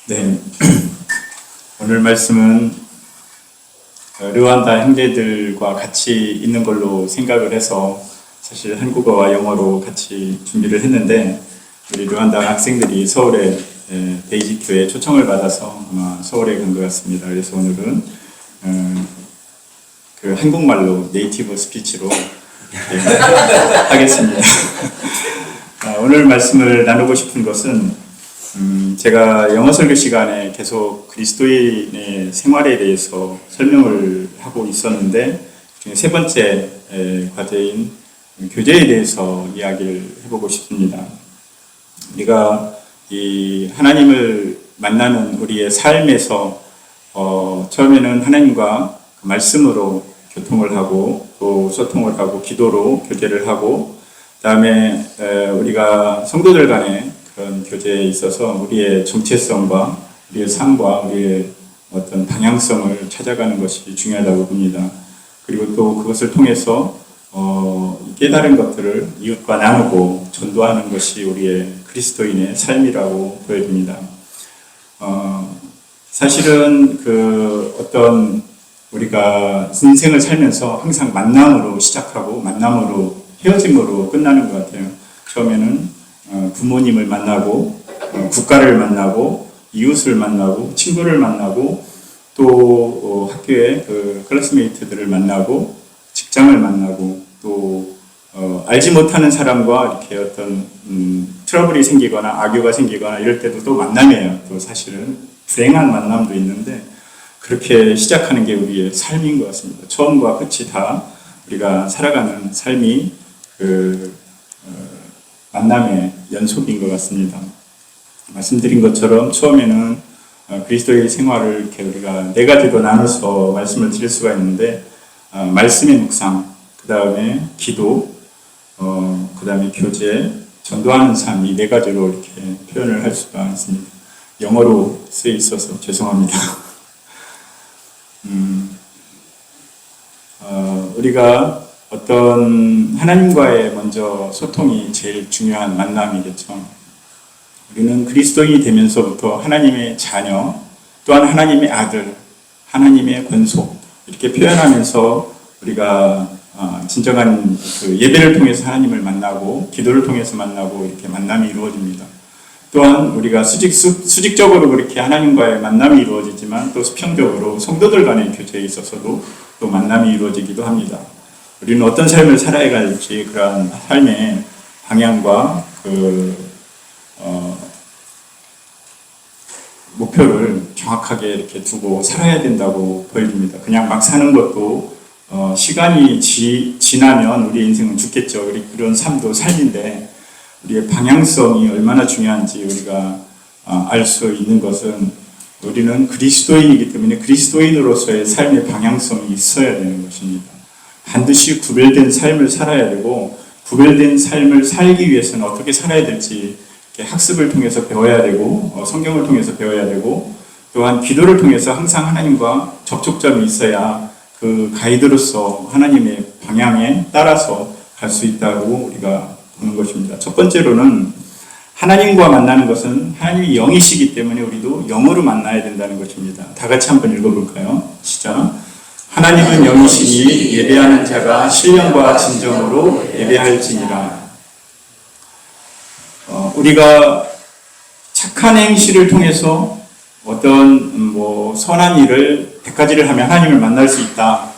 네, 오늘 말씀은 르완다 형제들과 같이 있는 걸로 생각을 해서 사실 한국어와 영어로 같이 준비를 했는데 우리 르완다 학생들이 서울에 데이지교회 초청을 받아서 아마 서울에 간 것 같습니다. 그래서 오늘은 그 한국말로 네이티브 스피치로 하겠습니다. 오늘 말씀을 나누고 싶은 것은 제가 영어 설교 시간에 계속 그리스도인의 생활에 대해서 설명을 하고 있었는데 세 번째 과제인 교제에 대해서 이야기를 해보고 싶습니다. 우리가 이 하나님을 만나는 우리의 삶에서 처음에는 하나님과 말씀으로 교통을 하고 또 소통을 하고 기도로 교제를 하고 그다음에 우리가 성도들 간에 그런 교제에 있어서 우리의 정체성과 우리의 삶과 우리의 어떤 방향성을 찾아가는 것이 중요하다고 봅니다. 그리고 또 그것을 통해서 깨달은 것들을 이웃과 나누고 전도하는 것이 우리의 그리스도인의 삶이라고 보여집니다. 사실은 그 어떤 우리가 인생을 살면서 항상 만남으로 시작하고 만남으로 헤어짐으로 끝나는 것 같아요. 처음에는 부모님을 만나고 국가를 만나고 이웃을 만나고 친구를 만나고 또 학교의 그 클래스메이트들을 만나고 직장을 만나고 또 알지 못하는 사람과 이렇게 어떤 트러블이 생기거나 악유가 생기거나 이럴 때도 또 만남이에요. 또 사실은 불행한 만남도 있는데 그렇게 시작하는 게 우리의 삶인 것 같습니다. 처음과 끝이 다 우리가 살아가는 삶이 만남의 연속인 것 같습니다. 말씀드린 것처럼 처음에는 그리스도의 생활을 이렇게 우리가 네 가지로 나눠서 말씀을 드릴 수가 있는데 말씀의 묵상, 그 다음에 기도, 그 다음에 교제, 전도하는 삶, 이 네 가지로 이렇게 표현을 할 수가 있습니다. 영어로 쓰여 있어서 죄송합니다. 우리가 어떤 하나님과의 먼저 소통이 제일 중요한 만남이겠죠. 우리는 그리스도인이 되면서부터 하나님의 자녀, 또한 하나님의 아들, 하나님의 권속 이렇게 표현하면서 우리가 진정한 그 예배를 통해서 하나님을 만나고 기도를 통해서 만나고 이렇게 만남이 이루어집니다. 또한 우리가 수직적으로 그렇게 하나님과의 만남이 이루어지지만 또 수평적으로 성도들 간의 교제에 있어서도 또 만남이 이루어지기도 합니다. 우리는 어떤 삶을 살아야 할지 그러한 삶의 방향과 목표를 정확하게 이렇게 두고 살아야 된다고 보여집니다. 그냥 막 사는 것도 시간이 지나면 우리 인생은 죽겠죠. 그런 삶도 삶인데 우리의 방향성이 얼마나 중요한지 우리가 알 수 있는 것은 우리는 그리스도인이기 때문에 그리스도인으로서의 삶의 방향성이 있어야 되는 것입니다. 반드시 구별된 삶을 살아야 되고 구별된 삶을 살기 위해서는 어떻게 살아야 될지 학습을 통해서 배워야 되고 성경을 통해서 배워야 되고 또한 기도를 통해서 항상 하나님과 접촉점이 있어야 그 가이드로서 하나님의 방향에 따라서 갈 수 있다고 우리가 보는 것입니다. 첫 번째로는 하나님과 만나는 것은 하나님이 영이시기 때문에 우리도 영으로 만나야 된다는 것입니다. 다 같이 한번 읽어볼까요? 시작. 하나님은 영이시니 예배하는 자가 신령과 진정으로 예배할지니라. 우리가 착한 행실을 통해서 어떤 선한 일을 100가지를 하면 하나님을 만날 수 있다.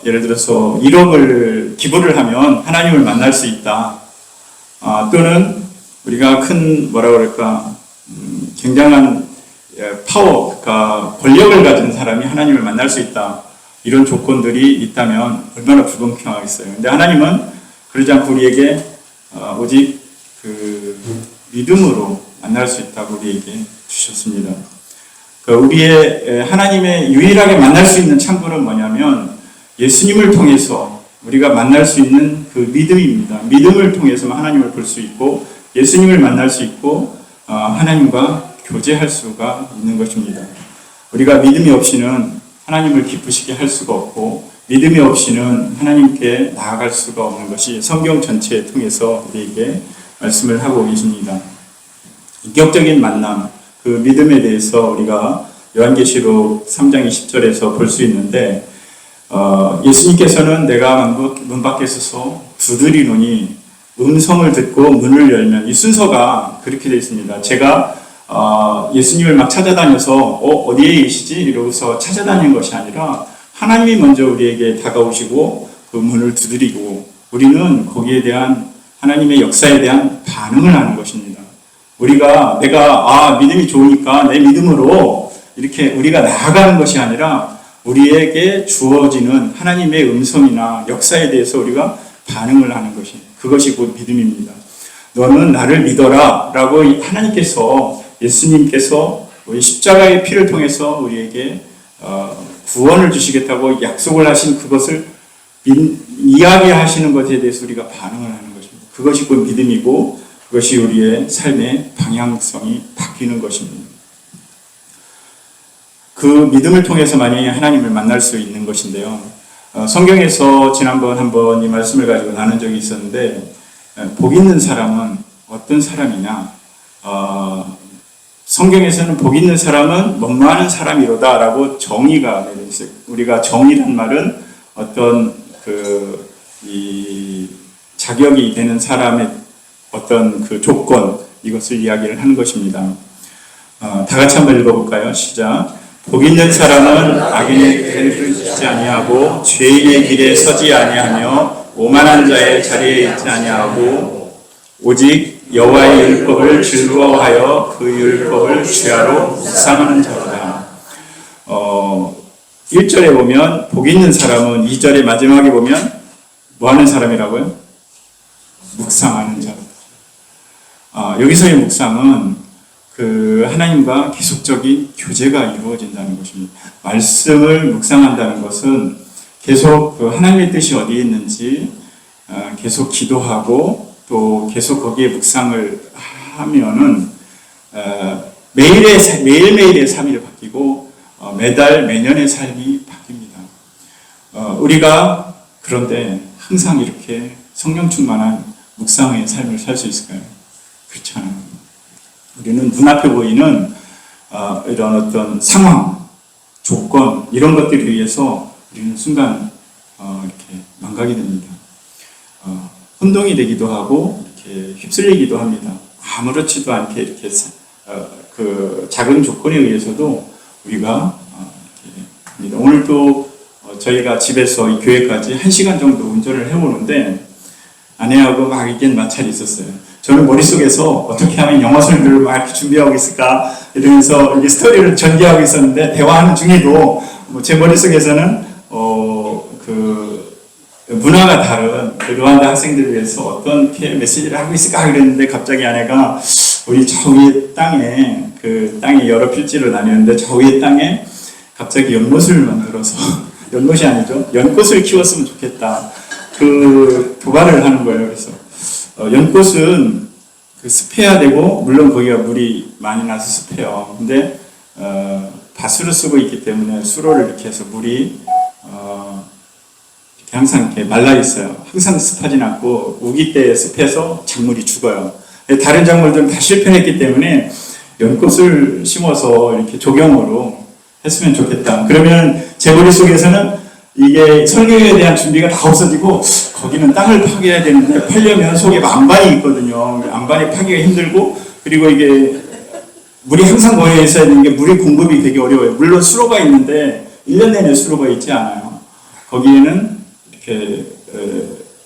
예를 들어서 1억을 기부를 하면 하나님을 만날 수 있다. 또는 우리가 큰 굉장한 파워, 그러니까 권력을 가진 사람이 하나님을 만날 수 있다. 이런 조건들이 있다면 얼마나 불공평하겠어요. 근데 하나님은 그러지 않고 우리에게 오직 그 믿음으로 만날 수 있다고 우리에게 주셨습니다. 우리의 하나님의 유일하게 만날 수 있는 창구는 뭐냐면 예수님을 통해서 우리가 만날 수 있는 그 믿음입니다. 믿음을 통해서만 하나님을 볼 수 있고 예수님을 만날 수 있고 하나님과 교제할 수가 있는 것입니다. 우리가 믿음이 없이는 하나님을 기쁘시게 할 수가 없고 믿음이 없이는 하나님께 나아갈 수가 없는 것이 성경 전체에 통해서 우리에게 말씀을 하고 계십니다. 인격적인 만남, 그 믿음에 대해서 우리가 요한계시록 3장 20절에서 볼 수 있는데, 예수님께서는 내가 문 밖에 서서 두드리노니 음성을 듣고 문을 열면, 이 순서가 그렇게 되어 있습니다. 제가 예수님을 막 찾아다녀서 어디에 계시지? 이러고서 찾아다니는 것이 아니라 하나님이 먼저 우리에게 다가오시고 그 문을 두드리고 우리는 거기에 대한 하나님의 역사에 대한 반응을 하는 것입니다. 내가 믿음이 좋으니까 내 믿음으로 이렇게 우리가 나아가는 것이 아니라 우리에게 주어지는 하나님의 음성이나 역사에 대해서 우리가 반응을 하는 그것이 곧 믿음입니다. 너는 나를 믿어라 라고 하나님께서, 예수님께서 우리 십자가의 피를 통해서 우리에게 구원을 주시겠다고 약속을 하신 그것을 이야기하시는 것에 대해서 우리가 반응을 하는 것입니다. 그것이 곧 믿음이고 그것이 우리의 삶의 방향성이 바뀌는 것입니다. 그 믿음을 통해서만이 하나님을 만날 수 있는 것인데요. 성경에서 지난번 한번 이 말씀을 가지고 나눈 적이 있었는데, 복 있는 사람은 어떤 사람이냐? 성경에서는 복 있는 사람은 뭐뭐하는 사람이로다 라고 정의가 되어 있어요. 우리가 정의란 말은 어떤 이 자격이 되는 사람의 어떤 그 조건, 이것을 이야기를 하는 것입니다. 다 같이 한번 읽어볼까요? 시작. 복 있는 사람은 악인의 길을 걷지 아니하고 죄인의 길에 서지 아니하며 오만한 자의 자리에 있지 아니하고 오직 여호와의 율법을 즐거워하여 그 율법을 주야로 묵상하는 자로다. 1절에 보면 복 있는 사람은, 2절의 마지막에 보면 뭐 하는 사람이라고요? 묵상하는 자로다. 여기서의 묵상은 그 하나님과 계속적인 교제가 이루어진다는 것입니다. 말씀을 묵상한다는 것은 계속 그 하나님의 뜻이 어디에 있는지 계속 기도하고 또 계속 거기에 묵상을 하면은 매일매일의 삶이 바뀌고 매달 매년의 삶이 바뀝니다. 우리가 그런데 항상 이렇게 성령 충만한 묵상의 삶을 살 수 있을까요? 그렇지 않아요. 우리는 눈앞에 보이는 이런 어떤 상황, 조건, 이런 것들에 의해서 우리는 순간 이렇게 망가게 됩니다. 혼동이 되기도 하고 이렇게 휩쓸리기도 합니다. 아무렇지도 않게 이렇게 그 작은 조건에 의해서도 우리가 이렇게 됩니다. 오늘도 저희가 집에서 이 교회까지 1시간 정도 운전을 해오는데 아내하고 막 이게 마찰이 있었어요. 저는 머릿속에서 어떻게 하면 영어 설교를 막 이렇게 준비하고 있을까 이러면서 이 스토리를 전개하고 있었는데, 대화하는 중에도 제 머릿속에서는 그 문화가 다른 그 르완다 학생들을 위해서 어떻게 메시지를 하고 있을까 그랬는데, 갑자기 아내가 우리 저 위에 땅에, 그 땅에 여러 필지로 나뉘었는데 저 위에 땅에 갑자기 연못을 만들어서 연못이 아니죠, 연꽃을 키웠으면 좋겠다, 그 도발을 하는 거예요. 그래서 연꽃은 그 습해야 되고, 물론 거기가 물이 많이 나서 습해요. 근데 밭으로 쓰고 있기 때문에 수로를 이렇게 해서 물이 이렇게 항상 이렇게 말라 있어요. 항상 습하진 않고 우기 때 습해서 작물이 죽어요. 다른 작물들은 다 실패했기 때문에 연꽃을 심어서 이렇게 조경으로 했으면 좋겠다. 그러면 제 머릿속에서는 이게 설교에 대한 준비가 다 없어지고, 거기는 땅을 파괴해야 되는데 파려면 속에 안반이 있거든요. 안반이 파기가 힘들고, 그리고 이게 물이 항상 고여 있어야 되는 게 물의 공급이 되게 어려워요. 물론 수로가 있는데 1년 내내 수로가 있지 않아요. 거기에는 이렇게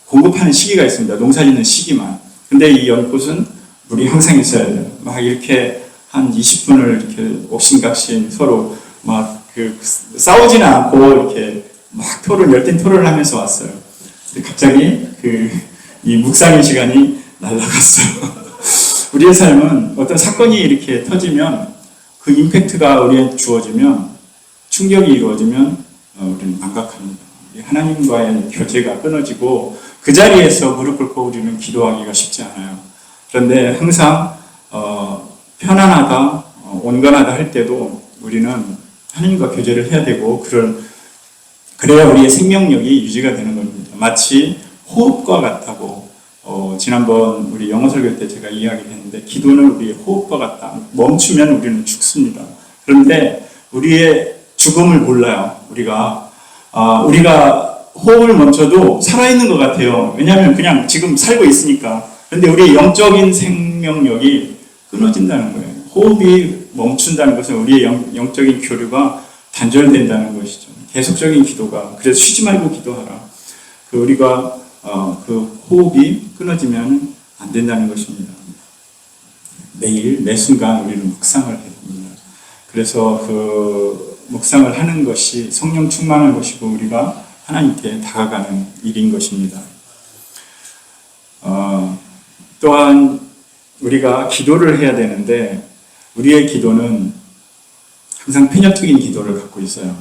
공급하는 시기가 있습니다. 농사 짓는 시기만. 근데 이 연꽃은 물이 항상 있어야 돼요. 막 이렇게 한 20분을 이렇게 옥신각신 서로 막 싸우지는 않고 이렇게 막 열띤 토론을 하면서 왔어요. 근데 갑자기 이 묵상의 시간이 날아갔어요. 우리의 삶은 어떤 사건이 이렇게 터지면, 그 임팩트가 우리에 주어지면, 충격이 이루어지면 우리는 망각합니다. 하나님과의 교제가 끊어지고 그 자리에서 무릎 꿇고 우리는 기도하기가 쉽지 않아요. 그런데 항상 편안하다, 온건하다 할 때도 우리는 하나님과 교제를 해야 되고, 그래야 우리의 생명력이 유지가 되는 겁니다. 마치 호흡과 같다고, 지난번 우리 영어 설교 때 제가 이야기를 했는데 기도는 우리의 호흡과 같다. 멈추면 우리는 죽습니다. 그런데 우리의 죽음을 몰라요. 우리가 호흡을 멈춰도 살아있는 것 같아요. 왜냐하면 그냥 지금 살고 있으니까. 그런데 우리의 영적인 생명력이 끊어진다는 거예요. 호흡이 멈춘다는 것은 우리의 영적인 교류가 단절된다는 것이죠. 계속적인 기도가. 그래서 쉬지 말고 기도하라. 우리가 그 호흡이 끊어지면 안 된다는 것입니다. 매일 매 순간 우리는 묵상을 해야 됩니다. 그래서 그 묵상을 하는 것이 성령 충만한 것이고 우리가 하나님께 다가가는 일인 것입니다. 또한 우리가 기도를 해야 되는데 우리의 기도는 항상 편협적인 기도를 갖고 있어요.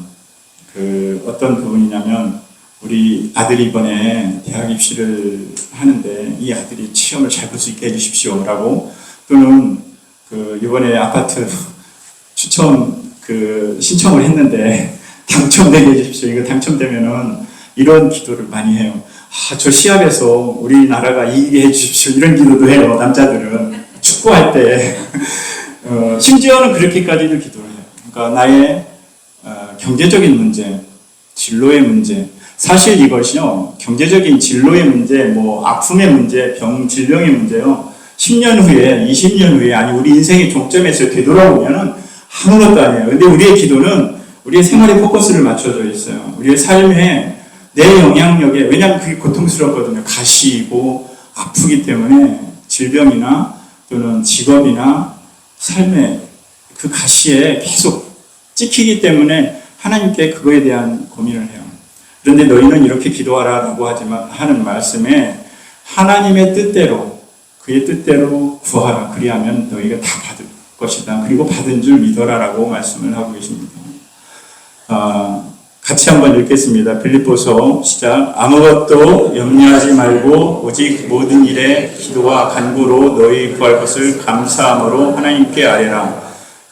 어떤 부분이냐면 우리 아들이 이번에 대학 입시를 하는데 이 아들이 시험을 잘 볼 수 있게 해주십시오라고 또는 이번에 아파트 추첨 신청을 했는데 당첨되게 해주십시오. 이거 당첨되면은 이런 기도를 많이 해요. 저 시합에서 우리나라가 이기게 해주십시오. 이런 기도도 해요. 남자들은 축구할 때 심지어는 그렇게까지도 기도를 해요. 그러니까 나의 경제적인 문제, 진로의 문제. 사실 이것이요, 경제적인 진로의 문제, 아픔의 문제, 질병의 문제요, 10년 후에, 20년 후에, 아니, 우리 인생의 종점에서 되돌아오면은 아무것도 아니에요. 근데 우리의 기도는 우리의 생활에 포커스를 맞춰져 있어요. 우리의 삶에 내 영향력에, 왜냐하면 그게 고통스럽거든요. 가시이고 아프기 때문에 질병이나 또는 직업이나 삶의 그 가시에 계속 찍히기 때문에 하나님께 그거에 대한 고민을 해요. 그런데 너희는 이렇게 기도하라라고 하는 말씀에 하나님의 뜻대로 그의 뜻대로 구하라. 그리하면 너희가 다 받을 것이다. 그리고 받은 줄 믿어라라고 말씀을 하고 계십니다. 같이 한번 읽겠습니다. 빌립보서 시작. 아무것도 염려하지 말고 오직 모든 일에 기도와 간구로 너희 구할 것을 감사함으로 하나님께 아뢰라.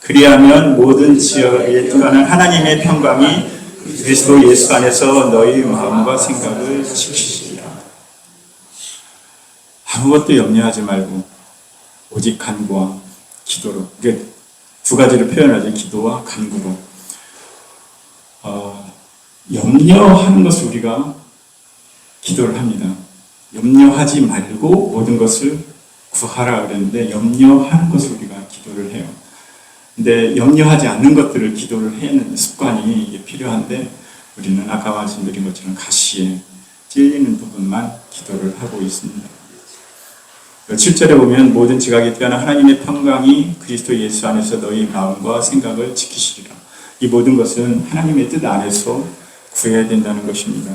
그리하면 모든 지역에 뛰어난 하나님의 평강이 그리스도 예수 안에서 너희 마음과 생각을 지키시리라. 아무것도 염려하지 말고 오직 간구와 기도로. 이게 두 가지를 표현하죠. 기도와 간구로. 염려하는 것을 우리가 기도를 합니다. 염려하지 말고 모든 것을 구하라 그랬는데 염려하는 것을 우리가 기도를 해요. 근데 염려하지 않는 것들을 기도를 하는 습관이 필요한데 우리는 아까 말씀드린 것처럼 가시에 찔리는 부분만 기도를 하고 있습니다. 7절에 보면 모든 지각에 뛰어난 하나님의 평강이 그리스도 예수 안에서 너희 마음과 생각을 지키시리라. 이 모든 것은 하나님의 뜻 안에서 구해야 된다는 것입니다.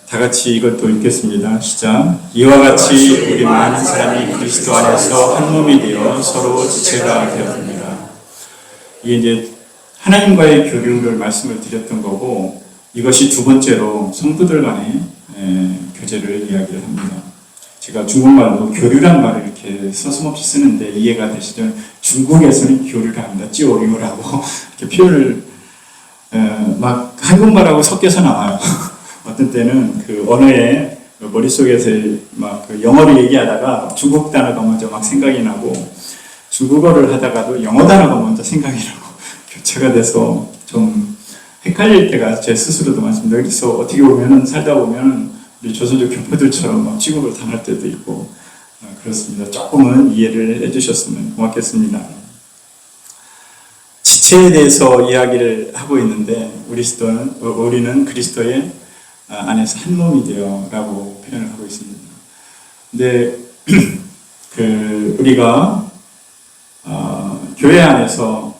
다 같이 이것도 읽겠습니다. 시작. 이와 같이 우리 많은 사람이 그리스도 안에서 한 몸이 되어 서로 지체가 되었습니다. 이게 이제 하나님과의 교류를 말씀을 드렸던 거고 이것이 두 번째로 성도들 간의 교제를 이야기를 합니다. 제가 중국말로 교류란 말을 이렇게 서슴없이 쓰는데 이해가 되시죠? 중국에서는 교류를 합니다. 찌오리오라고 이렇게 표현을 막 한국말하고 섞여서 나와요. 어떤 때는 그 언어에 머릿속에서 막 그 영어를 얘기하다가 중국 단어가 먼저 막 생각이 나고 중국어를 하다가도 영어 단어가 먼저 생각이 나고 교체가 돼서 좀 헷갈릴 때가 제 스스로도 많습니다. 그래서 어떻게 보면은 살다 보면은 우리 조선족 교포들처럼 막 취급을 당할 때도 있고 그렇습니다. 조금은 이해를 해주셨으면 고맙겠습니다. 지체에 대해서 이야기를 하고 있는데 우리는 그리스도의 안에서 한 몸이 되어라고 표현을 하고 있습니다. 근데 우리가 교회 안에서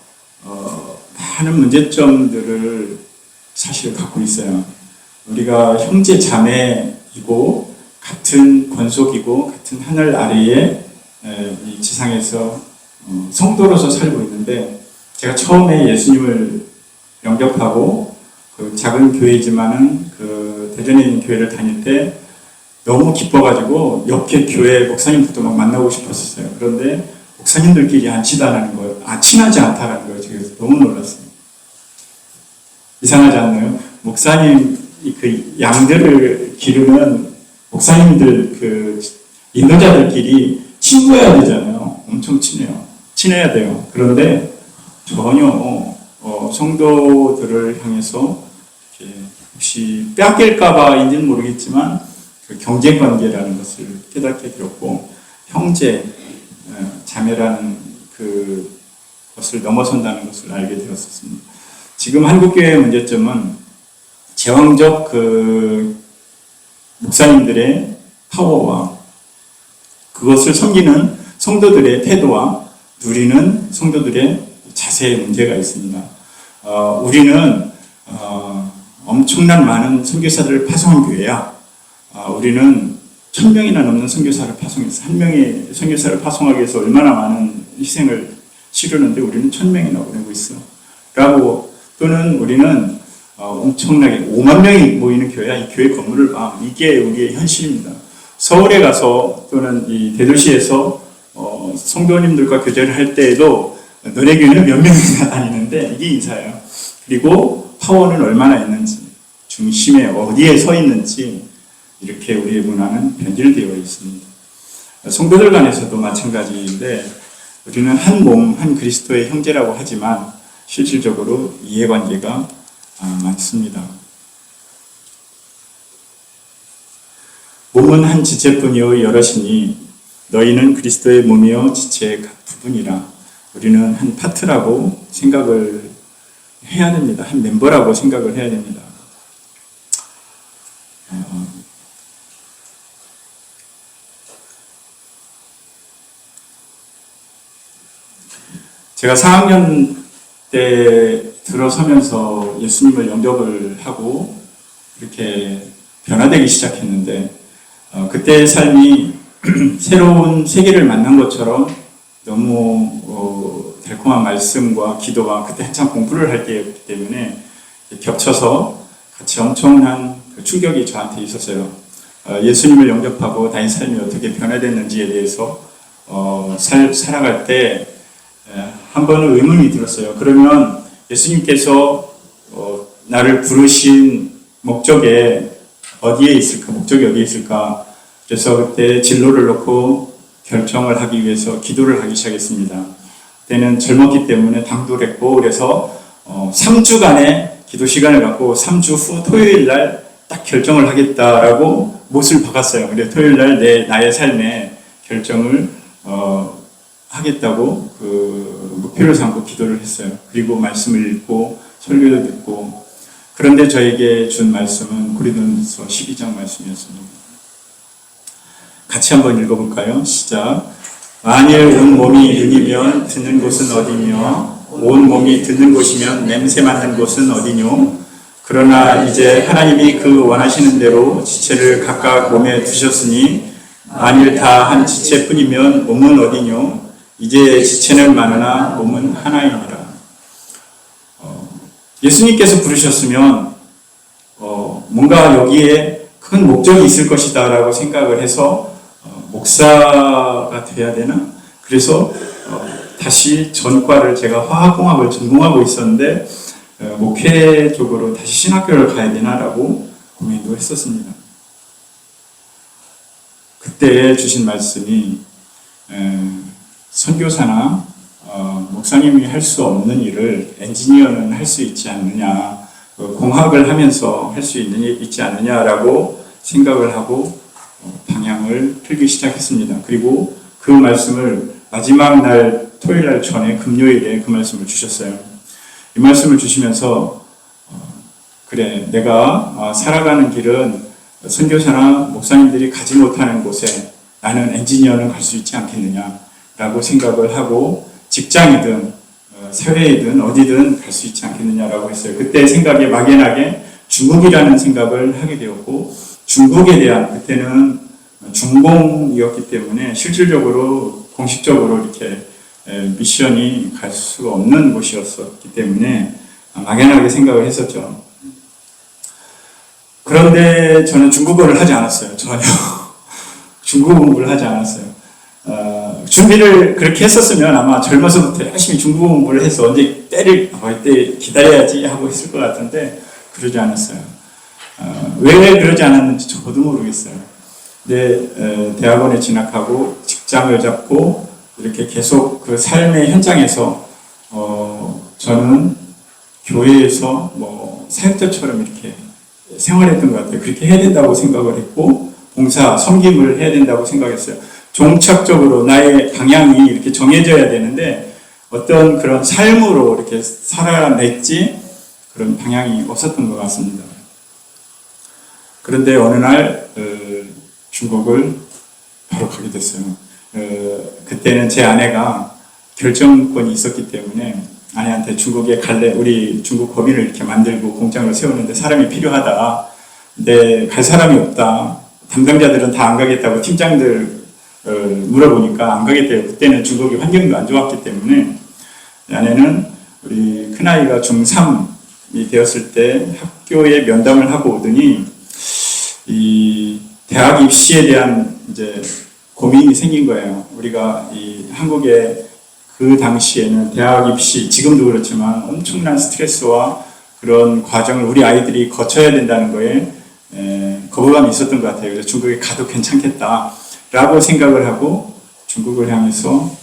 많은 문제점들을 사실 갖고 있어요. 우리가 형제 자매이고 같은 권속이고 같은 하늘 아래에 이 지상에서 성도로서 살고 있는데 제가 처음에 예수님을 영접하고 그 작은 교회지만은 그 대전에 있는 교회를 다닐 때 너무 기뻐가지고 옆에 교회 목사님들도 막 만나고 싶었어요. 그런데 목사님들끼리 안 친하다는 거예요. 친하지 않다라는 거예요. 제가 너무 놀랐어요. 이상하지 않나요? 목사님 그 양들을 기르는 목사님들 그 인도자들끼리 친구해야 되잖아요. 엄청 친해요. 친해야 돼요. 그런데 전혀 성도들을 향해서 혹시 뺏길까봐인지는 모르겠지만 그 경쟁 관계라는 것을 깨닫게 되었고 형제, 자매라는 그 것을 넘어선다는 것을 알게 되었습니다. 지금 한국교회의 문제점은 제왕적 그 목사님들의 파워와 그것을 섬기는 성도들의 태도와 누리는 성도들의 자세의 문제가 있습니다. 우리는 엄청난 많은 선교사들을 파송한 교회야. 우리는 1000명이나 넘는 선교사를 파송했어. 한 명의 선교사를 파송하기 위해서 얼마나 많은 희생을 치르는데 우리는 1000명이나 보내고 있어. 라고 또는 우리는 엄청나게 5만 명이 모이는 교회야. 이 교회 건물을 봐. 이게 우리의 현실입니다. 서울에 가서 또는 이 대도시에서 성도님들과 교제를 할 때에도 너네 교회는 몇 명이나 다니는데 이게 인사예요. 그리고 파워는 얼마나 있는지, 중심에 어디에 서 있는지 이렇게 우리의 문화는 변질되어 있습니다. 성도들 간에서도 마찬가지인데 우리는 한 몸, 한 그리스도의 형제라고 하지만 실질적으로 이해관계가 많습니다. 몸은 한 지체뿐이요 여럿이니 너희는 그리스도의 몸이요 지체의 각 부분이라. 우리는 한 파트라고 생각을 해야 됩니다. 한 멤버라고 생각을 해야 됩니다. 제가 4학년 때 들어서면서 예수님을 영접을 하고 이렇게 변화되기 시작했는데 그때의 삶이 새로운 세계를 만난 것처럼 너무 달콤한 말씀과 기도가 그때 한참 공부를 할 때였기 때문에 겹쳐서 같이 엄청난 충격이 저한테 있었어요. 예수님을 영접하고 다닌 삶이 어떻게 변화됐는지에 대해서 살아갈 때 한 번은 의문이 들었어요. 그러면 예수님께서 나를 부르신 목적에 어디에 있을까? 목적이 어디에 있을까? 그래서 그때 진로를 놓고 결정을 하기 위해서 기도를 하기 시작했습니다. 그때는 젊었기 때문에 당돌했고 그래서 3주간의 기도 시간을 갖고 3주 후 토요일 날 딱 결정을 하겠다라고 못을 박았어요. 그래서 토요일 날 나의 삶에 결정을 하겠다고 그 목표를 삼고 기도를 했어요. 그리고 말씀을 읽고 설교도 듣고 그런데 저에게 준 말씀은 고린도전서 12장 말씀이었습니다. 같이 한번 읽어볼까요? 시작. 만일 온 몸이 눈이면 듣는 곳은 어디며 온 몸이 듣는 곳이면 냄새 맡는 곳은 어디뇨? 그러나 이제 하나님이 그 원하시는 대로 지체를 각각 몸에 두셨으니 만일 다 한 지체뿐이면 몸은 어디뇨? 이제 지체는 많으나 몸은 하나이니라. 예수님께서 부르셨으면 뭔가 여기에 큰 목적이 있을 것이다 라고 생각을 해서 목사가 돼야 되나? 그래서 다시 전과를 제가 화학공학을 전공하고 있었는데 목회 쪽으로 다시 신학교를 가야 되나 라고 고민도 했었습니다. 그때 주신 말씀이 선교사나 목사님이 할 수 없는 일을 엔지니어는 할 수 있지 않느냐, 공학을 하면서 할 수 있지 않느냐라고 생각을 하고 방향을 틀기 시작했습니다. 그리고 그 말씀을 마지막 날 토요일 날 전에 금요일에 그 말씀을 주셨어요. 이 말씀을 주시면서 그래, 내가 살아가는 길은 선교사나 목사님들이 가지 못하는 곳에 나는 엔지니어는 갈 수 있지 않겠느냐라고 생각을 하고 직장이든 사회이든 어디든 갈 수 있지 않겠느냐라고 했어요. 그때 생각에 막연하게 중국이라는 생각을 하게 되었고 중국에 대한 그때는 중공이었기 때문에 실질적으로 공식적으로 이렇게 미션이 갈 수가 없는 곳이었기 때문에 막연하게 생각을 했었죠. 그런데 저는 중국어를 하지 않았어요. 전혀 중국어 공부를 하지 않았어요. 준비를 그렇게 했었으면 아마 젊어서부터 열심히 중국어 공부를 해서 언제 때를 때 기다려야지 하고 있을 것 같은데 그러지 않았어요. 왜 그러지 않았는지 저도 모르겠어요. 근데 대학원에 진학하고 직장을 잡고 이렇게 계속 그 삶의 현장에서 저는 교회에서 뭐 사역자처럼 이렇게 생활했던 것 같아요. 그렇게 해야 된다고 생각을 했고 봉사, 섬김을 해야 된다고 생각했어요. 종착적으로 나의 방향이 이렇게 정해져야 되는데 어떤 그런 삶으로 이렇게 살아냈지 그런 방향이 없었던 것 같습니다. 그런데 어느 날 중국을 바로 가게 됐어요. 그때는 제 아내가 결정권이 있었기 때문에 아내한테 중국에 갈래? 우리 중국 법인을 이렇게 만들고 공장을 세우는데 사람이 필요하다. 근데 갈 사람이 없다. 담당자들은 다 안 가겠다고 팀장들 물어보니까 안 가겠대요. 그때는 중국이 환경도 안 좋았기 때문에 아내는 우리 큰아이가 중3이 되었을 때 학교에 면담을 하고 오더니 이 대학 입시에 대한 이제 고민이 생긴 거예요. 우리가 이 한국에 그 당시에는 대학 입시, 지금도 그렇지만 엄청난 스트레스와 그런 과정을 우리 아이들이 거쳐야 된다는 거에 거부감이 있었던 것 같아요. 그래서 중국에 가도 괜찮겠다라고 생각을 하고 중국을 향해서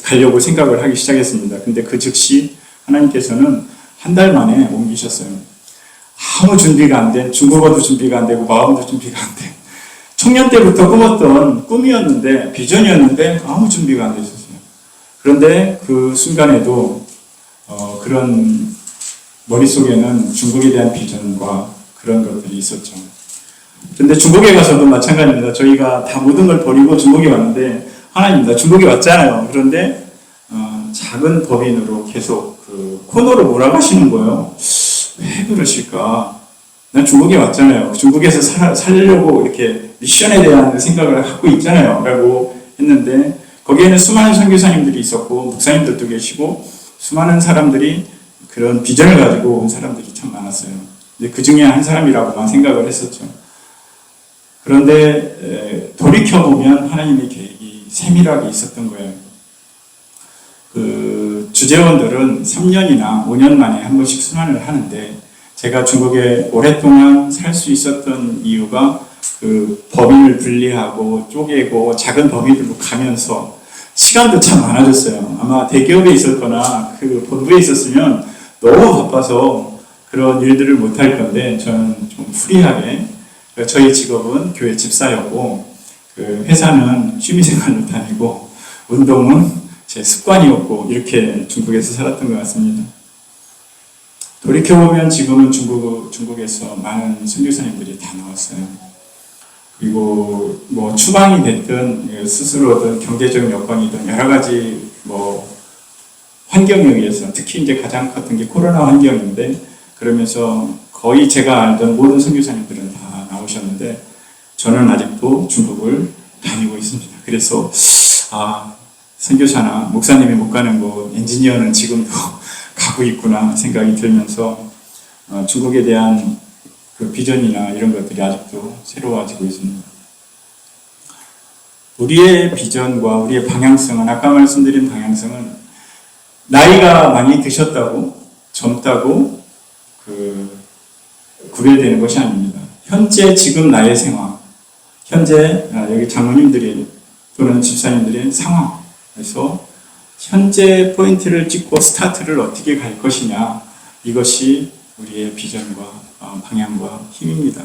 가려고 생각을 하기 시작했습니다. 근데 그 즉시 하나님께서는 한 달 만에 옮기셨어요. 아무 준비가 안 된, 중국어도 준비가 안 되고 마음도 준비가 안 된, 청년 때부터 꿈었던 꿈이었는데, 비전이었는데 아무 준비가 안 돼 있었어요. 그런데 그 순간에도 그런 머릿속에는 중국에 대한 비전과 그런 것들이 있었죠. 그런데 중국에 가서도 마찬가지입니다. 저희가 다 모든 걸 버리고 중국에 왔는데 하나님, 나 중국에 왔잖아요. 그런데 작은 법인으로 계속 그 코너로 몰아가시는 거예요. 왜 그러실까? 난 중국에 왔잖아요. 중국에서 살려고 이렇게 미션에 대한 생각을 갖고 있잖아요. 라고 했는데 거기에는 수많은 선교사님들이 있었고 목사님들도 계시고 수많은 사람들이 그런 비전을 가지고 온 사람들이 참 많았어요. 그 중에 한 사람이라고만 생각을 했었죠. 그런데 돌이켜보면 하나님의 계획이 세밀하게 있었던 거예요. 그 주재원들은 3년이나 5년 만에 한 번씩 순환을 하는데 제가 중국에 오랫동안 살 수 있었던 이유가 그 법인을 분리하고 쪼개고 작은 법인들로 가면서 시간도 참 많아졌어요. 아마 대기업에 있었거나 그 본부에 있었으면 너무 바빠서 그런 일들을 못할 건데 저는 좀 프리하게, 저희 직업은 교회 집사였고 그 회사는 취미생활로 다니고 운동은 제 습관이었고 이렇게 중국에서 살았던 것 같습니다. 돌이켜보면 지금은 중국에서 많은 선교사님들이 다 나왔어요. 그리고 뭐 추방이 됐든 스스로 어떤 경제적 여건이든 여러 가지 뭐 환경에 의해서 특히 이제 가장 컸던 게 코로나 환경인데 그러면서 거의 제가 알던 모든 선교사님들은 다 나오셨는데 저는 아직도 중국을 다니고 있습니다. 그래서 선교사나 목사님이 못 가는 곳, 엔지니어는 지금도 가고 있구나 생각이 들면서 중국에 대한 그 비전이나 이런 것들이 아직도 새로워지고 있습니다. 우리의 비전과 우리의 방향성은 아까 말씀드린 방향성은 나이가 많이 드셨다고 젊다고 구별되는 것이 아닙니다. 현재 지금 나의 생활, 현재 여기 장로님들이 또는 집사님들의 상황에서 현재 포인트를 찍고 스타트를 어떻게 갈 것이냐, 이것이 우리의 비전과 방향과 힘입니다.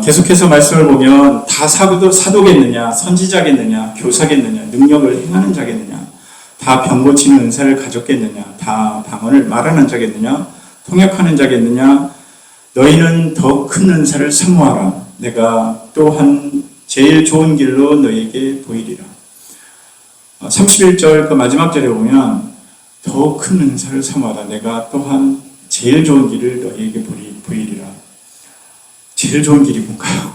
계속해서 말씀을 보면 다 사도겠느냐, 선지자겠느냐, 교사겠느냐, 능력을 행하는 자겠느냐, 다 병 고치는 은사를 가졌겠느냐, 다 방언을 말하는 자겠느냐, 통역하는 자겠느냐, 너희는 더 큰 은사를 사모하라. 내가 또한 제일 좋은 길로 너희에게 보이리라. 31절 그 마지막 절에 보면 더 큰 은사를 사모하라. 내가 또한 제일 좋은 길을 너희에게 보이리라. 제일 좋은 길이 뭔가요?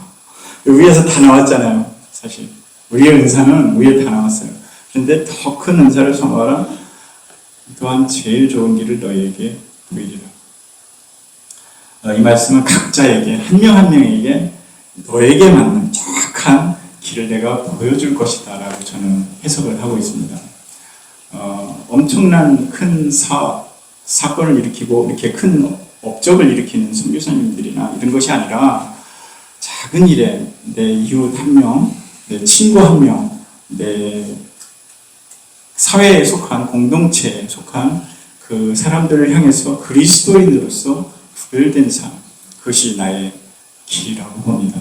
위에서 다 나왔잖아요. 사실 우리의 은사는 위에 다 나왔어요. 그런데 더 큰 은사를 사모하라. 또한 제일 좋은 길을 너희에게 보이리라. 이 말씀은 각자에게 한 명 한 명에게 너에게 맞는 정확한 길을 내가 보여줄 것이다 라고 저는 해석을 하고 있습니다. 엄청난 큰 사건을 일으키고 이렇게 큰 업적을 일으키는 선교사님들이나 이런 것이 아니라 작은 일에 내 이웃 한 명, 내 친구 한 명, 내 사회에 속한 공동체에 속한 그 사람들을 향해서 그리스도인으로서 구별된 삶, 그것이 나의 길이라고 봅니다.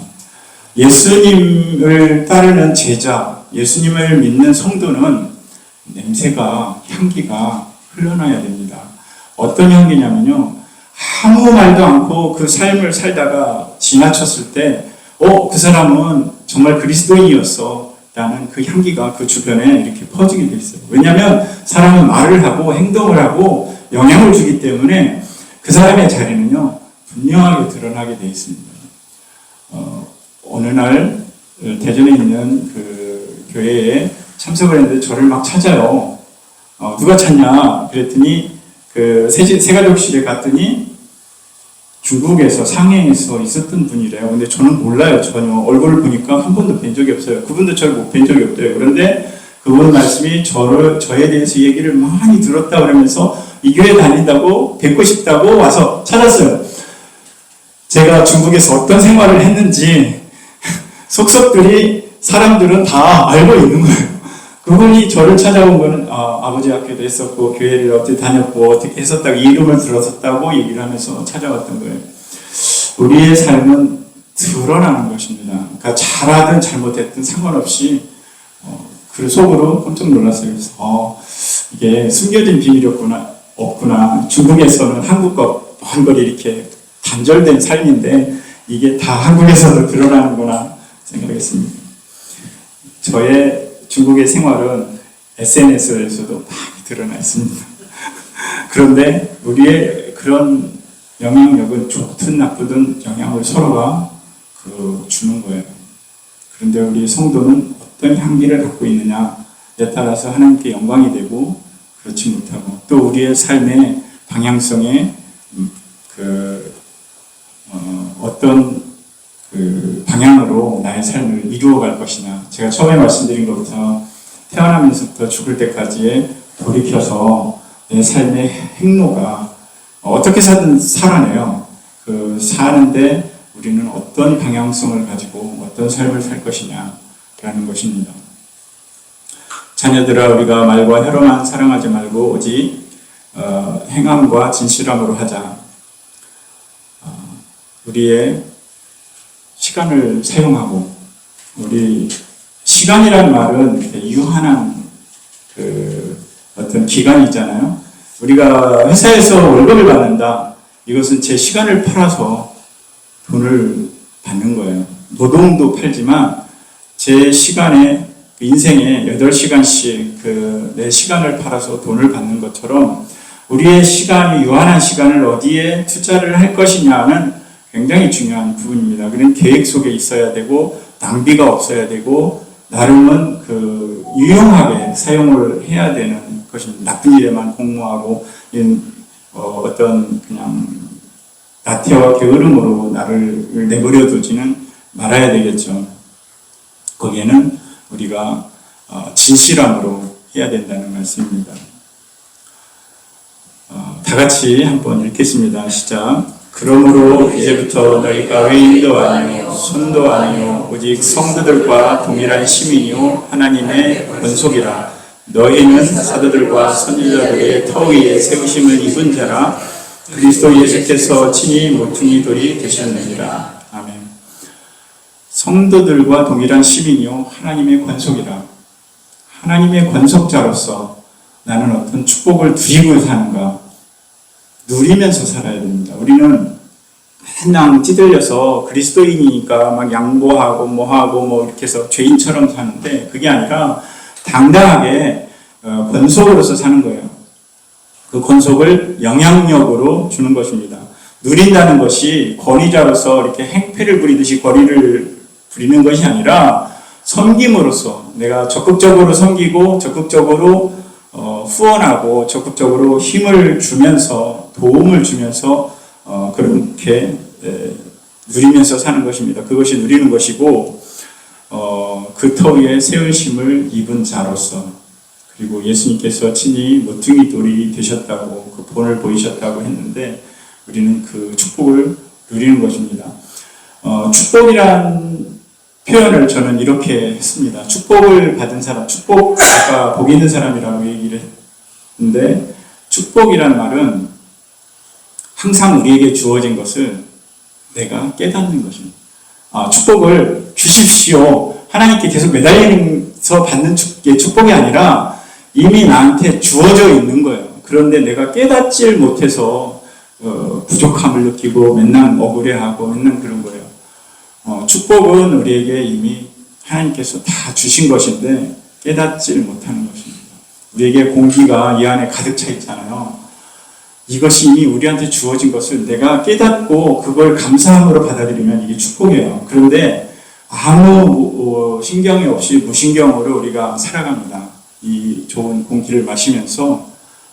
예수님을 따르는 제자, 예수님을 믿는 성도는 냄새가, 향기가 흘러나야 됩니다. 어떤 향기냐면요, 아무 말도 않고 그 삶을 살다가 지나쳤을 때, 그 사람은 정말 그리스도인이었어 라는 그 향기가 그 주변에 이렇게 퍼지게 돼 있어요. 왜냐하면 사람은 말을 하고 행동을 하고 영향을 주기 때문에 그 사람의 자리는요, 분명하게 드러나게 돼 있습니다. 어느 날 대전에 있는 그 교회에 참석을 했는데 저를 막 찾아요. 누가 찾냐? 그랬더니 그 세가족실에 갔더니 중국에서 상해에서 있었던 분이래요. 근데 저는 몰라요. 전혀. 얼굴을 보니까 한 번도 뵌 적이 없어요. 그분도 저를 못 뵌 적이 없대요. 그런데 그분 말씀이 저에 대해서 얘기를 많이 들었다 그러면서 이 교회 다닌다고 뵙고 싶다고 와서 찾았어요. 제가 중국에서 어떤 생활을 했는지 속속들이 사람들은 다 알고 있는 거예요. 그분이 저를 찾아온 거는 아버지 학교도 했었고 교회를 어떻게 다녔고 어떻게 했었다고 이름을 들었었다고 얘기를 하면서 찾아왔던 거예요. 우리의 삶은 드러나는 것입니다. 그러니까 잘하든 잘못했든 상관없이 그 속으로 깜짝 놀랐어요. 그래서 이게 숨겨진 비밀이 없구나. 중국에서는 한국과 먼 거리 이렇게 단절된 삶인데 이게 다 한국에서도 드러나는구나 생각했습니다. 저의 중국의 생활은 SNS에서도 많이 드러나 있습니다. 그런데 우리의 그런 영향력은 좋든 나쁘든 영향을 서로가 주는 거예요. 그런데 우리 성도는 어떤 향기를 갖고 있느냐에 따라서 하나님께 영광이 되고 그렇지 못하고 또 우리의 삶의 방향성에 어떤 방향으로 나의 삶을 이루어갈 것이냐. 제가 처음에 말씀드린 것부터 태어나면서부터 죽을 때까지의 돌이켜서 내 삶의 행로가 어떻게 살아내요. 사는데 우리는 어떤 방향성을 가지고 어떤 삶을 살 것이냐라는 것입니다. 자녀들아, 우리가 말과 혀로만 사랑하지 말고 오직 행함과 진실함으로 하자. 우리의 시간을 사용하고, 우리 시간이라는 말은 유한한 어떤 기간이 있잖아요. 우리가 회사에서 월급을 받는다. 이것은 제 시간을 팔아서 돈을 받는 거예요. 노동도 팔지만 제 시간에 인생에 8시간씩 내 시간을 팔아서 돈을 받는 것처럼 우리의 시간이 유한한 시간을 어디에 투자를 할 것이냐는 굉장히 중요한 부분입니다. 그런 계획 속에 있어야 되고 낭비가 없어야 되고 나름은 유용하게 사용을 해야 되는 것입니다. 나쁜 일에만 공모하고 어떤 그냥 나태와 게으름으로 나를 내버려 두지는 말아야 되겠죠. 거기에는 우리가 진실함으로 해야 된다는 말씀입니다. 다 같이 한번 읽겠습니다. 시작. 그러므로 이제부터 너희가 외인도 아니요 손도 아니요 오직 성도들과 동일한 시민이요 하나님의 권속이라. 너희는 사도들과 선지자들의 터 위에 세우심을 입은 자라. 그리스도 예수께서 친히 모퉁이 돌이 되셨느니라. 아멘. 성도들과 동일한 시민이요 하나님의 권속이라. 하나님의 권속자로서 나는 어떤 축복을 누리고 사는가? 누리면서 살아야 됩니다. 우리는 맨날 찌들려서 그리스도인이니까 막 양보하고 뭐하고 이렇게 해서 죄인처럼 사는데 그게 아니라 당당하게 권속으로서 사는 거예요. 그 권속을 영향력으로 주는 것입니다. 누린다는 것이 권위자로서 이렇게 행패를 부리듯이 권위를 부리는 것이 아니라 섬김으로써 내가 적극적으로 섬기고 적극적으로 후원하고 적극적으로 힘을 주면서 도움을 주면서 그렇게 누리면서 사는 것입니다. 그것이 누리는 것이고 그 터 위에 세우심을 입은 자로서 그리고 예수님께서 친히 모퉁이 돌이 되셨다고 그 본을 보이셨다고 했는데 우리는 그 축복을 누리는 것입니다. 축복이란 표현을 저는 이렇게 했습니다. 축복을 받은 사람, 아까 복 있는 사람이라고 얘기를 했는데 축복이란 말은 항상 우리에게 주어진 것을 내가 깨닫는 것입니다. 축복을 주십시오. 하나님께 계속 매달리면서 받는 게 축복이 아니라 이미 나한테 주어져 있는 거예요. 그런데 내가 깨닫질 못해서 부족함을 느끼고 맨날 억울해하고 맨날 그런 거예요. 축복은 우리에게 이미 하나님께서 다 주신 것인데 깨닫질 못하는 것입니다. 우리에게 공기가 이 안에 가득 차 있잖아요. 이것이 이미 우리한테 주어진 것을 내가 깨닫고 그걸 감사함으로 받아들이면 이게 축복이에요. 그런데 아무 신경이 없이 무신경으로 우리가 살아갑니다. 이 좋은 공기를 마시면서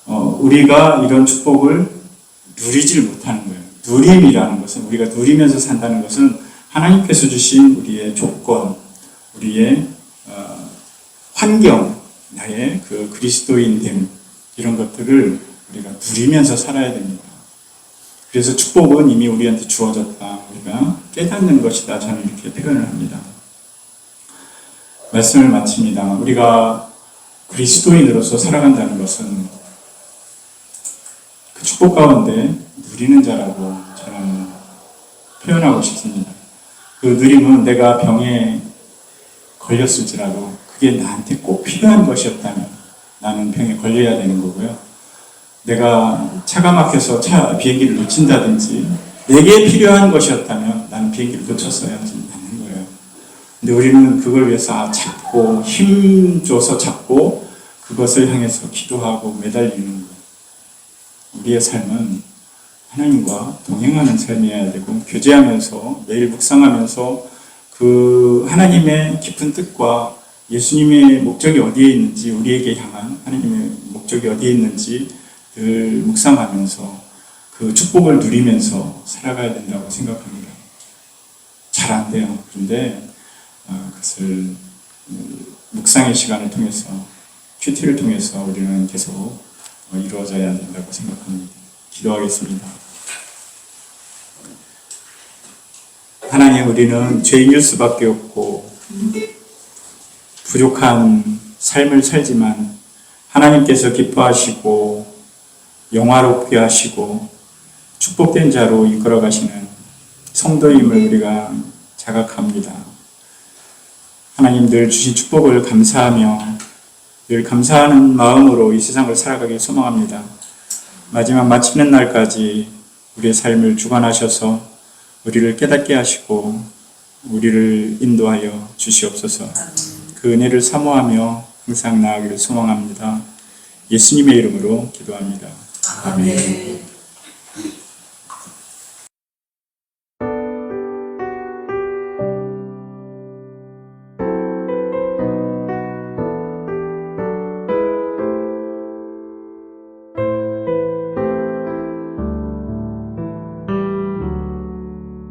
우리가 이런 축복을 누리질 못하는 거예요. 누림이라는 것은, 우리가 누리면서 산다는 것은 하나님께서 주신 우리의 조건, 우리의 환경, 나의 그 그리스도인됨, 이런 것들을 우리가 누리면서 살아야 됩니다. 그래서 축복은 이미 우리한테 주어졌다. 우리가 깨닫는 것이다. 저는 이렇게 표현을 합니다. 말씀을 마칩니다. 우리가 그리스도인으로서 살아간다는 것은 그 축복 가운데 누리는 자라고 저는 표현하고 싶습니다. 그 누림은 내가 병에 걸렸을지라도 그게 나한테 꼭 필요한 것이었다면 나는 병에 걸려야 되는 거고요. 내가 차가 막혀서 비행기를 놓친다든지 내게 필요한 것이었다면 나는 비행기를 놓쳤어야 하는 거예요. 근데 우리는 그걸 위해서 잡고 힘줘서 잡고 그것을 향해서 기도하고 매달리는 거예요. 우리의 삶은 하나님과 동행하는 삶이어야 되고 교제하면서 매일 묵상하면서 그 하나님의 깊은 뜻과 예수님의 목적이 어디에 있는지, 우리에게 향한 하나님의 목적이 어디에 있는지 늘 묵상하면서 그 축복을 누리면서 살아가야 된다고 생각합니다. 잘 안 돼요. 그런데 그것을 묵상의 시간을 통해서, 큐티를 통해서 우리는 계속 이루어져야 된다고 생각합니다. 기도하겠습니다. 하나님, 우리는 죄인일 수밖에 없고 부족한 삶을 살지만 하나님께서 기뻐하시고 영화롭게 하시고 축복된 자로 이끌어 가시는 성도임을 우리가 자각합니다. 하나님, 늘 주신 축복을 감사하며 늘 감사하는 마음으로 이 세상을 살아가길 소망합니다. 마지막 마치는 날까지 우리의 삶을 주관하셔서 우리를 깨닫게 하시고 우리를 인도하여 주시옵소서. 그 은혜를 사모하며 항상 나아가기를 소망합니다. 예수님의 이름으로 기도합니다. 아멘.